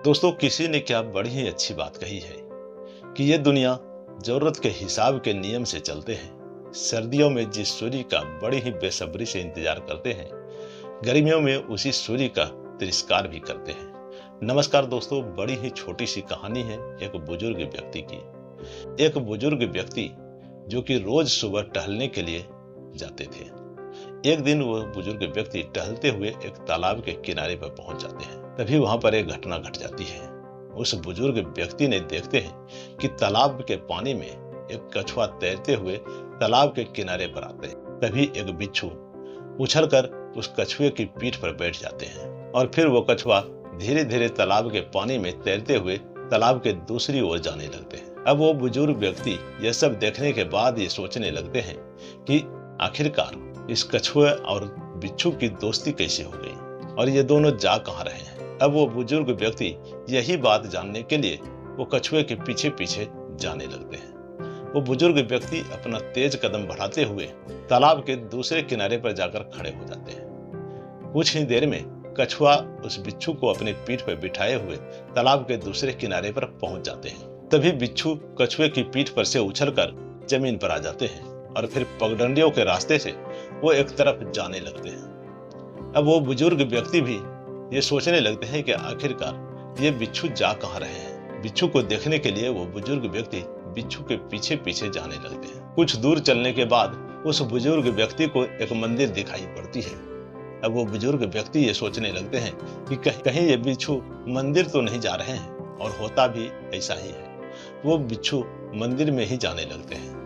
दोस्तों, किसी ने क्या बड़ी ही अच्छी बात कही है कि ये दुनिया जरूरत के हिसाब के नियम से चलते हैं। सर्दियों में जिस सूर्य का बड़ी ही बेसब्री से इंतजार करते हैं, गर्मियों में उसी सूर्य का तिरस्कार भी करते हैं। नमस्कार दोस्तों, बड़ी ही छोटी सी कहानी है एक बुजुर्ग व्यक्ति की। एक बुजुर्ग व्यक्ति जो कि रोज सुबह टहलने के लिए जाते थे। एक दिन वो बुजुर्ग व्यक्ति टहलते हुए एक तालाब के किनारे पर पहुंच जाते हैं। तभी वहां पर एक घटना घट जाती है। उस बुजुर्ग व्यक्ति ने देखते हैं कि तालाब के पानी में एक कछुआ तैरते हुए तालाब के किनारे पर आते हैं। तभी एक बिच्छू उछलकर उस कछुए की पीठ पर बैठ जाते हैं और फिर वो कछुआ धीरे धीरे तालाब के पानी में तैरते हुए तालाब के दूसरी ओर जाने लगते हैं। अब वो बुजुर्ग व्यक्ति यह सब देखने के बाद ये सोचने लगते हैं कि आखिरकार इस कछुए और बिच्छू की दोस्ती कैसे हो गई और ये दोनों जा कहाँ रहे हैं। अब वो बुजुर्ग व्यक्ति यही बात जानने के लिए वो कछुए के पीछे पीछे जाने लगते हैं। वो बुजुर्ग व्यक्ति अपना तेज कदम बढ़ाते हुए तालाब के दूसरे किनारे पर जाकर खड़े हो जाते हैं। कुछ ही देर में कछुआ उस बिच्छू को अपनी पीठ पर बिठाए हुए तालाब के दूसरे किनारे पर पहुंच जाते हैं। तभी बिच्छू कछुए की पीठ पर से उछलकर जमीन पर आ जाते हैं और फिर पगडंडियों के रास्ते से वो एक तरफ जाने लगते हैं। अब वो बुजुर्ग व्यक्ति भी ये सोचने लगते हैं कि आखिरकार ये बिच्छू जा कहाँ रहे हैं। बिच्छू को देखने के लिए वो बुजुर्ग व्यक्ति बिच्छू के पीछे पीछे जाने लगते हैं। कुछ दूर चलने के बाद उस बुजुर्ग व्यक्ति को एक मंदिर दिखाई पड़ती है। अब वो बुजुर्ग व्यक्ति ये सोचने लगते हैं कि कहीं ये बिच्छू मंदिर तो नहीं जा रहे हैं, और होता भी ऐसा ही है। वो बिच्छू मंदिर में ही जाने लगते हैं।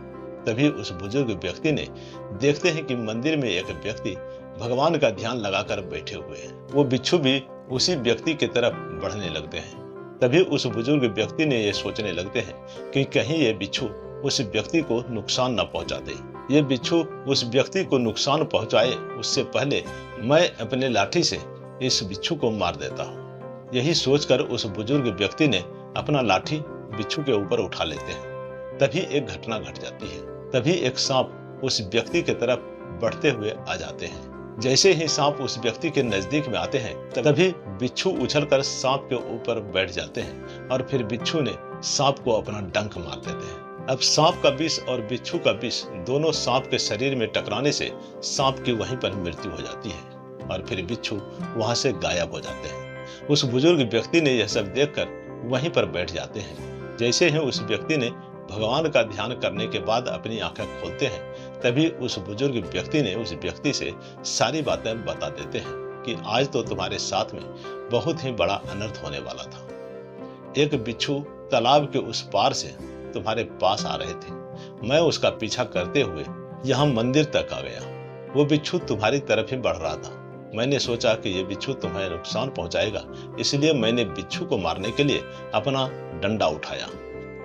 तभी उस बुजुर्ग व्यक्ति ने देखते हैं कि मंदिर में एक व्यक्ति भगवान का ध्यान लगाकर बैठे हुए हैं। वो बिच्छू भी उसी व्यक्ति की तरफ बढ़ने लगते हैं। तभी उस बुजुर्ग व्यक्ति ने ये सोचने लगते हैं कि कहीं ये बिच्छू उस व्यक्ति को नुकसान न पहुंचा दे। ये बिच्छू उस व्यक्ति को नुकसान पहुंचाए उससे पहले मैं अपने लाठी से इस बिच्छू को मार देता हूँ। यही सोचकर उस बुजुर्ग व्यक्ति ने अपना लाठी बिच्छू के ऊपर उठा लेते हैं। तभी एक घटना घट जाती है। तभी एक सांप उस व्यक्ति की तरफ बढ़ते हुए आ जाते हैं। जैसे ही सांप उस व्यक्ति के नजदीक में आते हैं, तभी बिच्छू उछलकर सांप के ऊपर बैठ जाते हैं और फिर बिच्छू ने सांप को अपना डंक मार देते हैं। अब सांप का विष और बिच्छू का विष दोनों सांप के शरीर में टकराने से सांप की वहीं पर मृत्यु हो जाती है और फिर बिच्छू वहां से गायब हो जाते हैं। उस बुजुर्ग व्यक्ति ने यह सब देखकर वहीं पर बैठ जाते हैं। जैसे ही उस व्यक्ति ने भगवान का ध्यान करने के बाद अपनी आंखें खोलते हैं, तभी उस बुजुर्ग व्यक्ति ने उस व्यक्ति से सारी बातें बता देते हैं कि आज तो तुम्हारे साथ में बहुत ही बड़ा अनर्थ होने वाला था। एक बिच्छू तालाब के उस पार से तुम्हारे पास आ रहे थे। मैं उसका पीछा करते हुए यहाँ मंदिर तक आ गया। वो बिच्छू तुम्हारी तरफ ही बढ़ रहा था। मैंने सोचा कि ये बिच्छू तुम्हें नुकसान पहुंचाएगा, इसलिए मैंने बिच्छू को मारने के लिए अपना डंडा उठाया।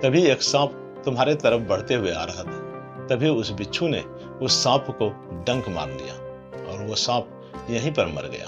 तभी एक सांप तुम्हारे तरफ बढ़ते हुए आ रहा था। तभी उस बिच्छू ने उस सांप को डंक मार लिया और वो सांप यहीं पर मर गया।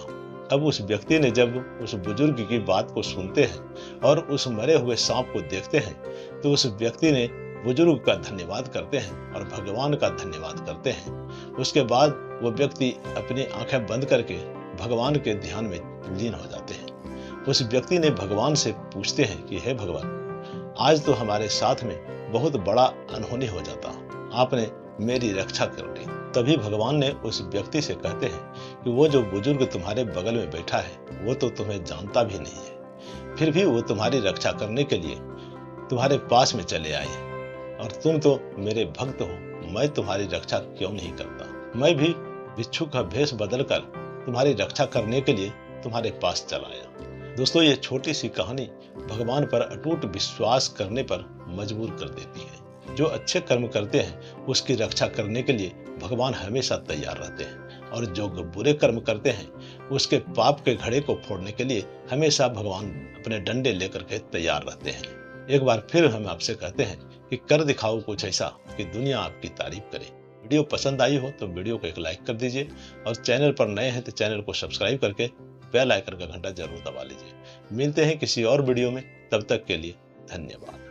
अब उस व्यक्ति ने जब उस बुजुर्ग की बात को सुनते हैं और उस मरे हुए सांप को देखते हैं, तो उस व्यक्ति ने बुजुर्ग का धन्यवाद करते हैं और भगवान का धन्यवाद करते हैं। उसके बाद वो व्यक्ति अपनी आंखें बंद करके भगवान के ध्यान में लीन हो जाते हैं। उस व्यक्ति ने भगवान से पूछते हैं कि हे भगवान, आज तो हमारे साथ में बहुत बड़ा अनहोनी हो जाता, आपने मेरी रक्षा कर ली। तभी भगवान ने उस व्यक्ति से कहते हैं कि वो जो बुजुर्ग तुम्हारे बगल में बैठा है वो तो तुम्हें जानता भी नहीं है, फिर भी वो तुम्हारी रक्षा करने के लिए तुम्हारे पास में चले आए और तुम तो मेरे भक्त हो, मैं तुम्हारी रक्षा क्यों नहीं करता। मैं भी बिच्छू का भेष बदलकर तुम्हारी रक्षा करने के लिए तुम्हारे पास चला आया। दोस्तों, ये छोटी सी कहानी भगवान पर अटूट विश्वास करने पर मजबूर कर देती है। जो अच्छे कर्म करते हैं उसकी रक्षा करने के लिए भगवान हमेशा तैयार रहते हैं, और जो बुरे कर्म करते हैं उसके पाप के घड़े को फोड़ने के लिए हमेशा भगवान अपने डंडे लेकर के तैयार रहते हैं। एक बार फिर हम आपसे कहते हैं कि कर दिखाओ कुछ ऐसा कि दुनिया आपकी तारीफ करे। वीडियो पसंद आई हो तो वीडियो को एक लाइक कर दीजिए, और चैनल पर नए हैं तो चैनल को सब्सक्राइब करके बेल आइकन का घंटा जरूर दबा लीजिए। मिलते हैं किसी और वीडियो में, तब तक के लिए धन्यवाद।